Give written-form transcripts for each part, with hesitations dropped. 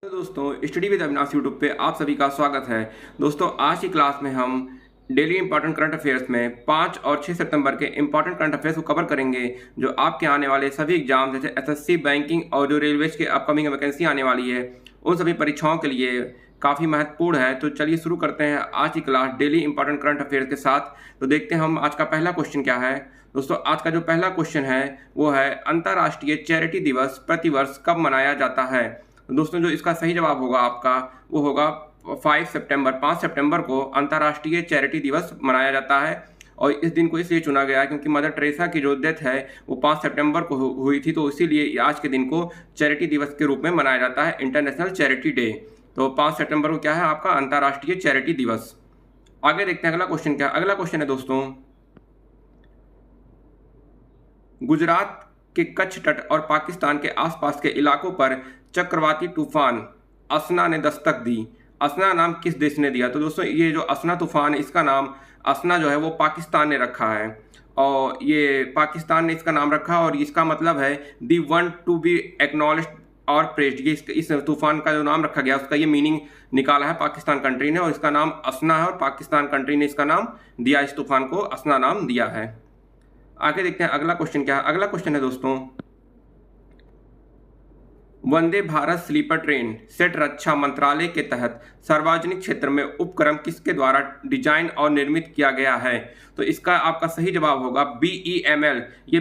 तो दोस्तों study with Avinash YouTube पे आप सभी का स्वागत है। दोस्तों आज की क्लास में हम डेली इंपॉर्टेंट करंट अफेयर्स में 5 और 6 सितंबर के इंपॉर्टेंट करंट अफेयर्स को कवर करेंगे, जो आपके आने वाले सभी एग्जाम जैसे एसएससी, बैंकिंग और जो रेलवेज के अपकमिंग वैकेंसी आने वाली है उन सभी परीक्षाओं के लिए काफ़ी महत्वपूर्ण है। तो चलिए शुरू करते हैं आज की class daily important current affairs के साथ। तो देखते हैं हम आज का पहला क्वेश्चन क्या है। दोस्तों आज का जो पहला क्वेश्चन है वो है अंतर्राष्ट्रीय चैरिटी दिवस प्रतिवर्ष कब मनाया जाता है। दोस्तों जो इसका सही जवाब होगा आपका वो होगा 5 सितंबर को अंतर्राष्ट्रीय चैरिटी दिवस मनाया जाता है। और इस दिन को इसलिए चुना गया है क्योंकि मदर टेरेसा की जो डेथ है वो 5 सितंबर को हुई थी, तो इसीलिए आज के दिन को चैरिटी दिवस के रूप में मनाया जाता है, इंटरनेशनल चैरिटी डे। तो 5 सितंबर को क्या है आपका अंतर्राष्ट्रीय चैरिटी दिवस। आगे देखते हैं अगला क्वेश्चन क्या। अगला क्वेश्चन है दोस्तों, गुजरात के कच्छ तट और पाकिस्तान के आसपास के इलाकों पर चक्रवाती तूफान असना ने दस्तक दी। असना नाम किस देश ने दिया? तो दोस्तों ये जो असना तूफान, इसका नाम असना जो है वो पाकिस्तान ने रखा है, और ये पाकिस्तान ने इसका नाम रखा और इसका मतलब है दी वन टू बी एक्नॉलेज्ड और प्रेज्ड। ये इस तूफान का जो नाम रखा गया उसका ये मीनिंग निकाला है पाकिस्तान कंट्री ने, और इसका नाम असना है और पाकिस्तान कंट्री ने इसका नाम दिया, इस तूफान को असना नाम दिया है। आगे देखते हैं अगला क्वेश्चन क्या है। अगला क्वेश्चन है दोस्तों, Vande Bharat sleeper train set रक्षा मंत्रालय के तहत सार्वजनिक क्षेत्र में उपक्रम किसके द्वारा डिजाइन और निर्मित किया गया है? तो इसका आपका सही जवाब होगा BEML। ये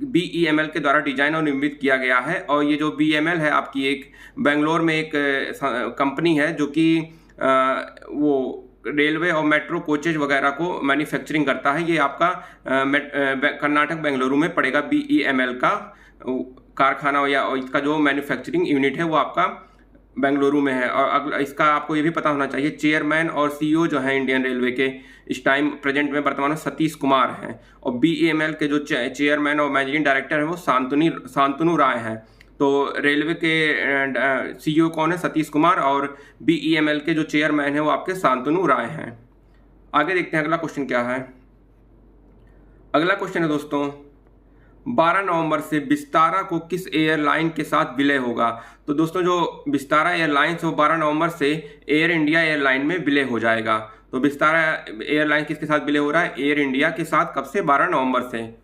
BEML के द्वारा डिजाइन और निर्मित किया गया है। और ये जो BEML है आपकी एक बेंगलोर में एक कंपनी है जो कि वो रेलवे और मेट्रो कोचेज वगैरह को मैन्युफैक्चरिंग करता है। ये आपका कर्नाटक बेंगलुरु में पड़ेगा। BEML का कारखाना या इसका जो मैन्युफैक्चरिंग यूनिट है वो आपका बेंगलुरु में है। और इसका आपको ये भी पता होना चाहिए, चेयरमैन और CEO जो है इंडियन रेलवे के इस टाइम प्रेजेंट में वर्तमान में सतीश कुमार हैं, और BEML के जो चेयरमैन और मैनेजिंग डायरेक्टर है वो शांतनु राय हैं। तो रेलवे के CEO कौन है? सतीश कुमार। और BEML के जो चेयरमैन है वो आपके शांतनु राय हैं। आगे देखते हैं अगला क्वेश्चन क्या है। अगला क्वेश्चन है दोस्तों, 12 नवंबर से विस्तारा को किस एयरलाइन के साथ विलय होगा? तो दोस्तों जो विस्तारा एयरलाइंस वो 12 नवंबर से एयर इंडिया एयरलाइन में विलय हो जाएगा। तो विस्तारा एयरलाइन किसके साथ विलय हो रहा है? एयर इंडिया के साथ। कब से? 12 नवंबर से।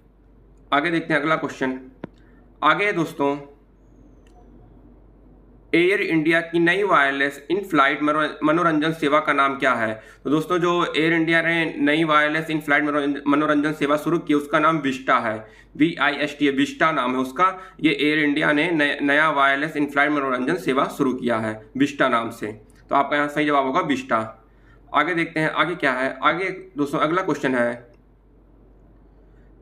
आगे देखते हैं अगला क्वेश्चन। आगे दोस्तों, एयर इंडिया की नई वायरलेस इन फ्लाइट मनोरंजन सेवा का नाम क्या है? तो दोस्तों जो एयर इंडिया ने नई वायरलेस इन फ्लाइट मनोरंजन सेवा शुरू की उसका नाम विस्टा है। VISTA, विस्टा नाम है उसका। ये एयर इंडिया ने नया वायरलेस इन फ्लाइट मनोरंजन सेवा शुरू किया है विस्टा नाम से। तो आपका यहाँ सही जवाब होगा विस्टा। आगे देखते हैं आगे क्या है। आगे दोस्तों अगला क्वेश्चन है,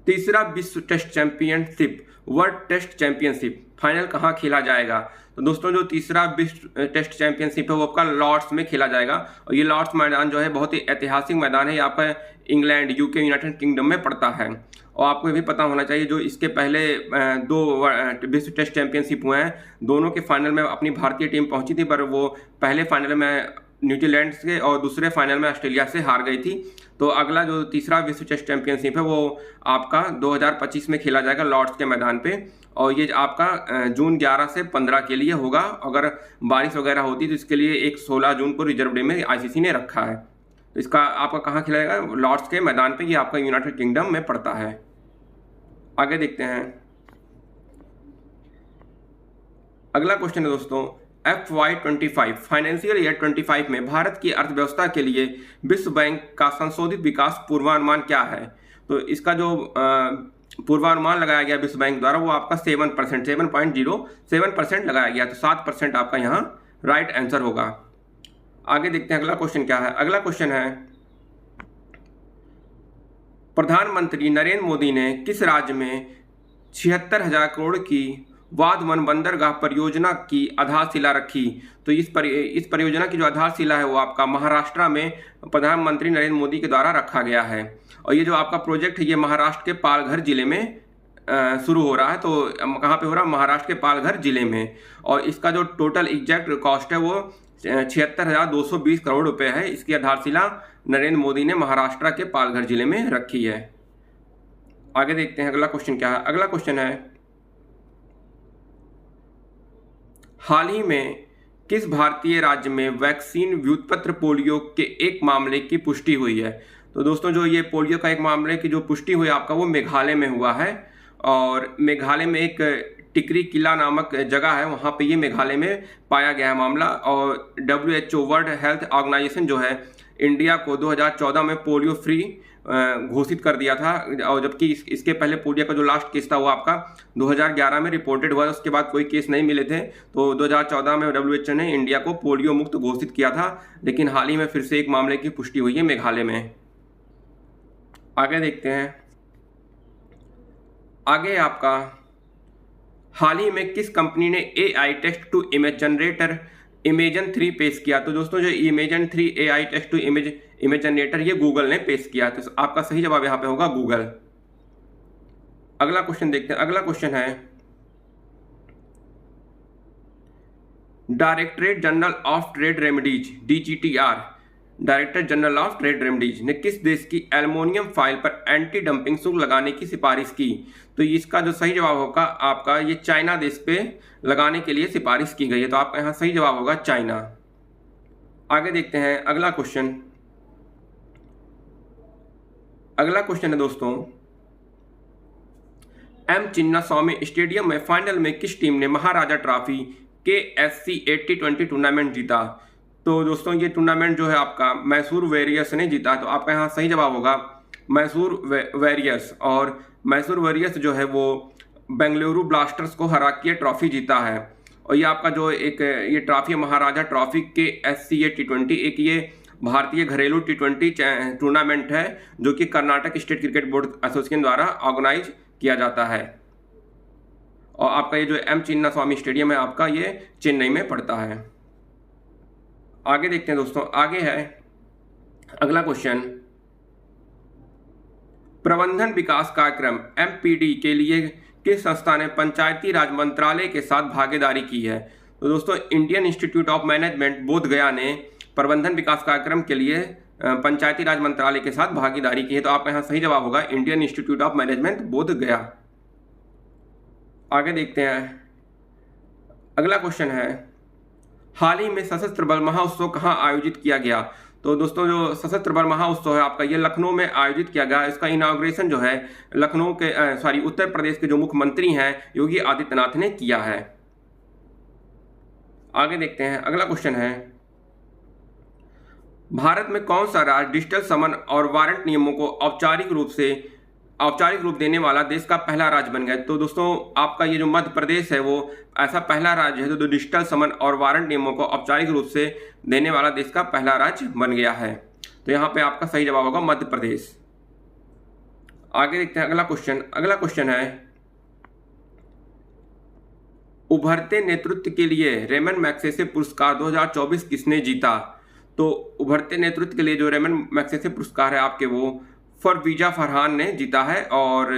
तीसरा विश्व test championship world test championship final कहाँ खेला जाएगा? तो दोस्तों जो तीसरा विश्व टेस्ट चैंपियनशिप है वो आपका लॉर्ड्स में खेला जाएगा। और ये लॉर्ड्स मैदान जो है बहुत ही ऐतिहासिक मैदान है। ये आपका इंग्लैंड, UK, यूनाइटेड किंगडम में पड़ता है। और आपको ये भी पता होना चाहिए जो इसके पहले 2 विश्व टेस्ट चैंपियनशिप हुए हैं, दोनों के फाइनल में अपनी भारतीय टीम पहुंची थी, पर वो पहले फाइनल में न्यूजीलैंड से और दूसरे फाइनल में ऑस्ट्रेलिया से हार गई थी। तो अगला जो तीसरा विश्व टेस्ट चैंपियनशिप है वो आपका 2025 में खेला जाएगा लॉर्ड्स के मैदान पे। और ये आपका जून 11 से 15 के लिए होगा। अगर बारिश वगैरह होती तो इसके लिए एक 16 जून को रिजर्व डे में ICC ने रखा है। तो इसका आपका कहाँ खेला जाएगा? लॉर्ड्स के मैदान पे। ये आपका यूनाइटेड किंगडम में पड़ता है। आगे देखते हैं अगला क्वेश्चन है दोस्तों, FY25 फाइनेंशियल ईयर 25 में भारत की अर्थव्यवस्था के लिए विश्व बैंक का संशोधित विकास पूर्वानुमान क्या है? तो इसका जो पूर्वानुमान लगाया गया विश्व बैंक द्वारा वो आपका 7.07% लगाया गया। तो 7% आपका यहाँ राइट आंसर होगा। आगे देखते हैं अगला क्वेश्चन क्या है। अगला क्वेश्चन है, प्रधानमंत्री नरेंद्र मोदी ने किस राज्य में 76,000 करोड़ की वाधवन बंदरगाह परियोजना की आधारशिला रखी? तो इस परियोजना की जो आधारशिला है वो आपका महाराष्ट्र में प्रधानमंत्री नरेंद्र मोदी के द्वारा रखा गया है। और ये जो आपका प्रोजेक्ट है ये महाराष्ट्र के पालघर जिले में शुरू हो रहा है। तो कहाँ पे हो रहा है? महाराष्ट्र के पालघर जिले में। और इसका जो टोटल एग्जैक्ट कॉस्ट है वो 76,220 करोड़ रुपए है। इसकी आधारशिला नरेंद्र मोदी ने महाराष्ट्र के पालघर जिले में रखी है। आगे देखते हैं अगला क्वेश्चन क्या है। अगला क्वेश्चन है, हाल ही में किस भारतीय राज्य में वैक्सीन व्युत्पत्र पोलियो के एक मामले की पुष्टि हुई है? तो दोस्तों जो ये पोलियो का एक मामले की जो पुष्टि हुई आपका वो मेघालय में हुआ है, और मेघालय में एक टिकरी किला नामक जगह है, वहाँ पे ये मेघालय में पाया गया है मामला। और WHO वर्ल्ड हेल्थ ऑर्गेनाइजेशन जो है इंडिया को 2014 में पोलियो फ्री घोषित कर दिया था, और जबकि इसके पहले पोलियो का जो लास्ट केस था वो आपका 2011 में रिपोर्टेड हुआ, उसके बाद कोई केस नहीं मिले थे। तो 2014 में WHO ने इंडिया को पोलियो मुक्त घोषित किया था, लेकिन हाल ही में फिर से एक मामले की पुष्टि हुई है मेघालय में। आगे देखते हैं। आगे आपका हाल ही में किस कंपनी ने AI text to image generator Imagen 3 पेश किया? तो दोस्तों जो Imagen 3 AI text to image generator ये गूगल ने पेश किया, तो आपका सही जवाब यहाँ पे होगा गूगल। अगला क्वेश्चन देखते हैं। अगला क्वेश्चन है, directorate general of trade remedies DGTR, director general of trade remedies ने किस देश की एल्युमिनियम फाइल पर एंटी डंपिंग शुल्क लगाने की सिफारिश की? तो इसका जो सही जवाब होगा आपका ये चाइना देश पे लगाने के लिए सिफारिश की गई है, तो आपका यहाँ सही जवाब होगा चाइना। आगे देखते हैं अगला क्वेश्चन। अगला क्वेश्चन है दोस्तों, M चिन्नास्वामी स्टेडियम में फाइनल में किस टीम ने महाराजा ट्रॉफी KSC 8020 टूर्नामेंट जीता? तो दोस्तों ये टूर्नामेंट जो है आपका मैसूर वॉरियर्स ने जीता, तो आपका यहाँ सही जवाब होगा मैसूर वॉरियर्स। और मैसूर वॉरियर्स जो है वो बेंगलुरु ब्लास्टर्स को हरा के ट्रॉफी जीता है। और ये आपका जो एक ये ट्रॉफी महाराजा ट्रॉफी KSC 8020 एक ये भारतीय घरेलू T20 टूर्नामेंट है, जो कि Karnataka state cricket board association द्वारा ऑर्गेनाइज किया जाता है। और आपका ये जो M चिन्नास्वामी स्टेडियम है आपका ये चेन्नई में पड़ता है। आगे देखते हैं दोस्तों। आगे है अगला क्वेश्चन, प्रबंधन विकास कार्यक्रम MPD के लिए किस संस्था ने पंचायती राज मंत्रालय के साथ भागीदारी की है? तो दोस्तों इंडियन इंस्टीट्यूट ऑफ मैनेजमेंट बोध गया ने प्रबंधन विकास कार्यक्रम के लिए पंचायती राज मंत्रालय के साथ भागीदारी की है, तो आपका यहाँ सही जवाब होगा इंडियन इंस्टीट्यूट ऑफ मैनेजमेंट बोध गया। आगे देखते हैं। अगला क्वेश्चन है, हाल ही में सशस्त्र बल महाउत्सव कहाँ आयोजित किया गया? तो दोस्तों जो सशस्त्र बल महाउत्सव है आपका ये लखनऊ में आयोजित किया गया। इसका इनाग्रेशन जो है लखनऊ के उत्तर प्रदेश के जो मुख्यमंत्री हैं योगी आदित्यनाथ ने किया है। आगे देखते हैं। अगला क्वेश्चन है, भारत में कौन सा राज्य डिजिटल समन और वारंट नियमों को औपचारिक रूप देने वाला देश का पहला राज्य बन गया? तो दोस्तों आपका ये जो मध्य प्रदेश है वो ऐसा पहला राज्य है जो डिजिटल समन और वारंट नियमों को औपचारिक रूप से देने वाला देश का पहला राज्य बन गया है, तो यहाँ पे आपका सही जवाब होगा मध्य प्रदेश। आगे देखते हैं अगला क्वेश्चन। अगला क्वेश्चन है, उभरते नेतृत्व के लिए रेमन मैग्सेसे पुरस्कार 2024 किसने जीता? तो उभरते नेतृत्व के लिए जो रेमन मैग्सेसे पुरस्कार है आपके वो फरवीजा फरहान ने जीता है। और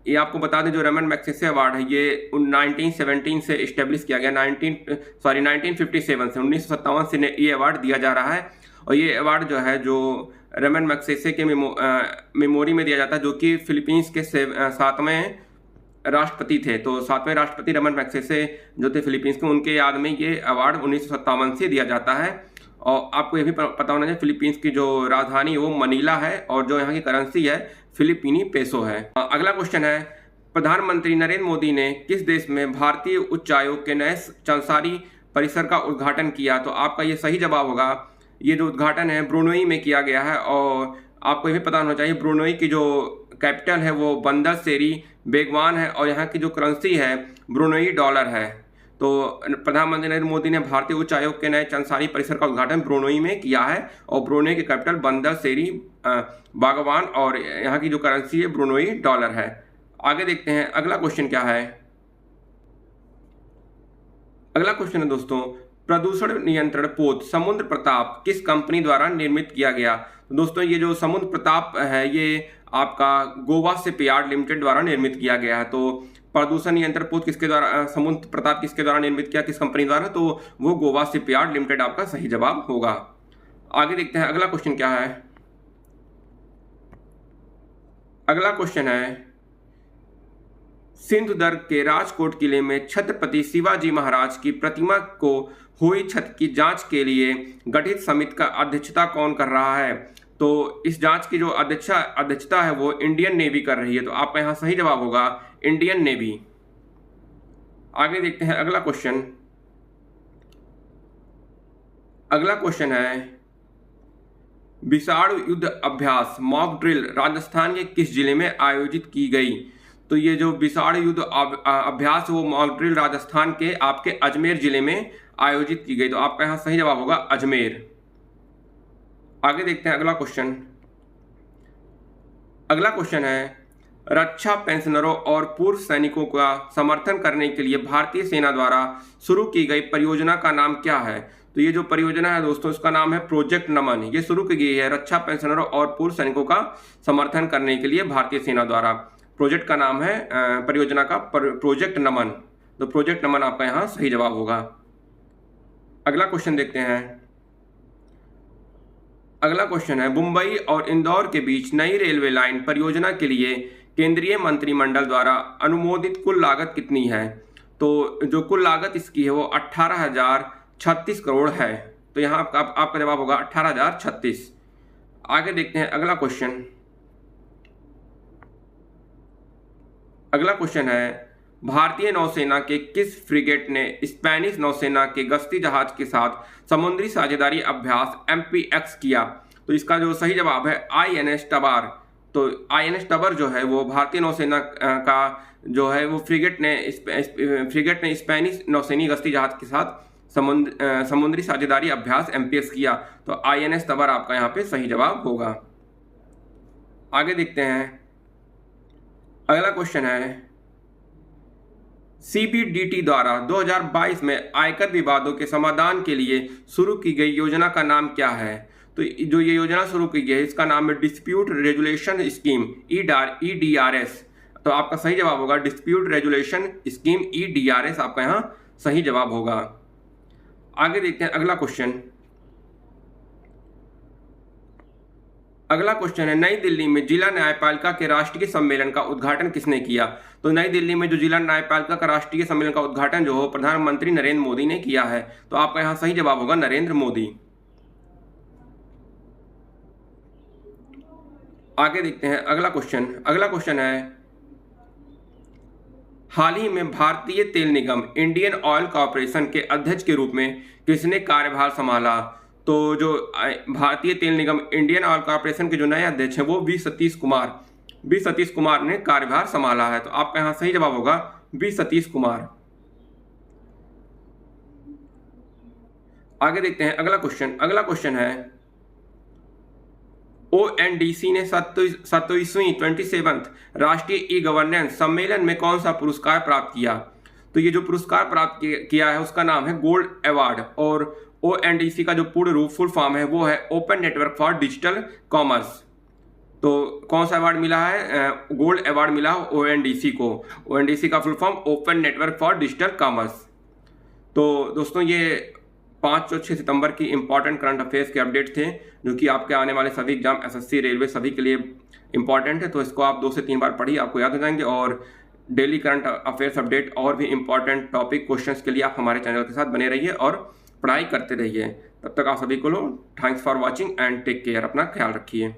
ये आपको बता दें जो रेमन मैग्सेसे अवार्ड है ये 1917 से इस्टेब्लिश किया गया, 1957 से 1957 से ये अवार्ड दिया जा रहा है। और ये अवार्ड जो है जो रेमन मैग्सेसे के मेमोरी में दिया जाता है, जो कि फिलीपींस के 7वें राष्ट्रपति थे। तो 7वें राष्ट्रपति रेमन मैग्सेसे जो थे फिलीपींस के, उनके याद में ये अवार्ड 1957 से दिया जाता है। और आपको ये भी पता होना चाहिए फिलीपींस की जो राजधानी वो मनीला है और जो यहाँ की करेंसी है फिलिपीनी पेसो है। अगला क्वेश्चन है, प्रधानमंत्री नरेंद्र मोदी ने किस देश में भारतीय उच्चायोग के नए चंसारी परिसर का उद्घाटन किया? तो आपका ये सही जवाब होगा, ये जो उद्घाटन है ब्रुनोई में किया गया है। और आपको ये भी पता होना चाहिए ब्रुनोई की जो कैपिटल है वो बंदर सेरी बेगवान है और यहाँ की जो करेंसी है ब्रुनोई डॉलर है। तो प्रधानमंत्री नरेंद्र मोदी ने भारतीय उच्च आयोग के नए चंसारी परिसर का उद्घाटन ब्रुनोई में किया है और ब्रुनोई की कैपिटल बंदर सेरी बागवान और यहाँ की जो करेंसी है ब्रुनोई डॉलर है। आगे देखते हैं अगला क्वेश्चन क्या है। अगला क्वेश्चन है दोस्तों, प्रदूषण नियंत्रण पोत समुद्र प्रताप किस कंपनी द्वारा निर्मित किया गया? तो दोस्तों ये जो समुद्र प्रताप है ये आपका गोवा शिपयार्ड लिमिटेड द्वारा निर्मित किया गया है। तो प्रदूषण नियंत्रण पोत किसके द्वारा, समुद्र प्रताप किसके द्वारा निर्मित किया, किस कंपनी द्वारा? तो वो गोवा शिपयार्ड लिमिटेड आपका सही जवाब होगा। आगे देखते हैं अगला क्वेश्चन क्या है। अगला क्वेश्चन है, सिंधु दुर्ग के राजकोट किले में छत्रपति शिवाजी महाराज की प्रतिमा को हुई क्षति की जांच के लिए गठित समिति का अध्यक्षता कौन कर रहा है? तो इस जांच की जो अध्यक्षता है वो इंडियन नेवी कर रही है। तो आपका यहाँ सही जवाब होगा इंडियन नेवी। आगे देखते हैं अगला क्वेश्चन। अगला क्वेश्चन है विशाल युद्ध अभ्यास मॉक ड्रिल राजस्थान के किस जिले में आयोजित की गई? तो ये जो विशाल युद्ध अभ्यास वो मॉक ड्रिल राजस्थान के आपके अजमेर जिले में आयोजित की गई। तो आपका यहाँ सही जवाब होगा अजमेर। आगे देखते हैं अगला क्वेश्चन। अगला क्वेश्चन है रक्षा पेंशनरों और पूर्व सैनिकों का समर्थन करने के लिए भारतीय सेना द्वारा शुरू की गई परियोजना का नाम क्या है? तो ये जो परियोजना है दोस्तों इसका नाम है प्रोजेक्ट नमन। ये शुरू की गई है रक्षा पेंशनरों और पूर्व सैनिकों का समर्थन करने के लिए भारतीय सेना द्वारा। प्रोजेक्ट का नाम है परियोजना का प्रोजेक्ट नमन। तो प्रोजेक्ट नमन आपका यहाँ सही जवाब होगा। अगला क्वेश्चन देखते हैं। अगला क्वेश्चन है मुंबई और इंदौर के बीच नई रेलवे लाइन परियोजना के लिए केंद्रीय मंत्रिमंडल द्वारा अनुमोदित कुल लागत कितनी है? तो जो कुल लागत इसकी है वो 18,036 करोड़ है। तो यहाँ आपका जवाब होगा 18,036। आगे देखते हैं अगला क्वेश्चन। अगला क्वेश्चन है भारतीय नौसेना के किस फ्रिगेट ने स्पेनिश नौसेना के गश्ती जहाज के साथ समुद्री साझेदारी अभ्यास MPX किया? तो इसका जो सही जवाब है INS टबार। तो INS टबर जो है वो भारतीय नौसेना का जो है वो फ्रिगेट ने स्पेनिश नौसेनी गश्ती जहाज के साथ समुद्री साझेदारी अभ्यास MPX किया। तो INS टबर आपका यहाँ पे सही जवाब होगा। आगे देखते हैं। अगला क्वेश्चन है CBDT द्वारा 2022 में आयकर विवादों के समाधान के लिए शुरू की गई योजना का नाम क्या है? तो जो ये योजना शुरू की गई है इसका नाम है डिस्प्यूट रेजुलेशन स्कीम EDRS। तो आपका सही जवाब होगा डिस्प्यूट रेजुलेशन स्कीम EDRS आपका यहाँ सही जवाब होगा। आगे देखते हैं अगला क्वेश्चन। अगला क्वेश्चन है नई दिल्ली में जिला न्यायपालिका के राष्ट्रीय सम्मेलन का उद्घाटन किसने किया? तो नई दिल्ली में जो जिला न्यायपालिका का राष्ट्रीय सम्मेलन का उद्घाटन जो हो प्रधानमंत्री नरेंद्र मोदी ने किया है। तो आपका यहाँ सही जवाब होगा नरेंद्र मोदी। आगे देखते हैं अगला क्वेश्चन। अगला क्वेश्चन है हाल ही में भारतीय तेल निगम इंडियन ऑयल कॉर्पोरेशन के अध्यक्ष के रूप में किसने कार्यभार संभाला? तो जो भारतीय तेल निगम इंडियन ऑयल कॉर्पोरेशन के जो नए अध्यक्ष हैं वो वी सतीश कुमार ने कार्यभार संभाला है। तो आपका यहाँ सही जवाब होगा वी सतीश कुमार। आगे देखते हैं अगला क्वेश्चन। अगला क्वेश्चन है ONDC ने 27th राष्ट्रीय ई-गवर्नेंस सम्मेलन में कौन सा पुरस्कार प्राप्त किया? तो ये जो पुरस्कार प्राप्त किया है उसका नाम है गोल्ड अवार्ड। और ONDC का जो पूर्ण रूप फुल फॉर्म है वो है open network for digital commerce. तो कौन सा अवार्ड मिला है? गोल्ड अवार्ड मिला ONDC को। ONDC का full form open network for digital commerce. तो दोस्तों ये 5 और 6 सितंबर की इंपॉर्टेंट करंट अफेयर्स के अपडेट थे जो कि आपके आने वाले सभी एग्जाम SSC रेलवे सभी के लिए इंपॉर्टेंट है। तो इसको आप 2 से 3 बार पढ़िए, आपको याद हो जाएंगे। और डेली करंट अफेयर्स अपडेट और भी इंपॉर्टेंट टॉपिक क्वेश्चंस के लिए आप हमारे चैनल के साथ बने रहिए और पढ़ाई करते रहिए। तब तक आप सभी को thanks for watching and take care. अपना ख्याल रखिए।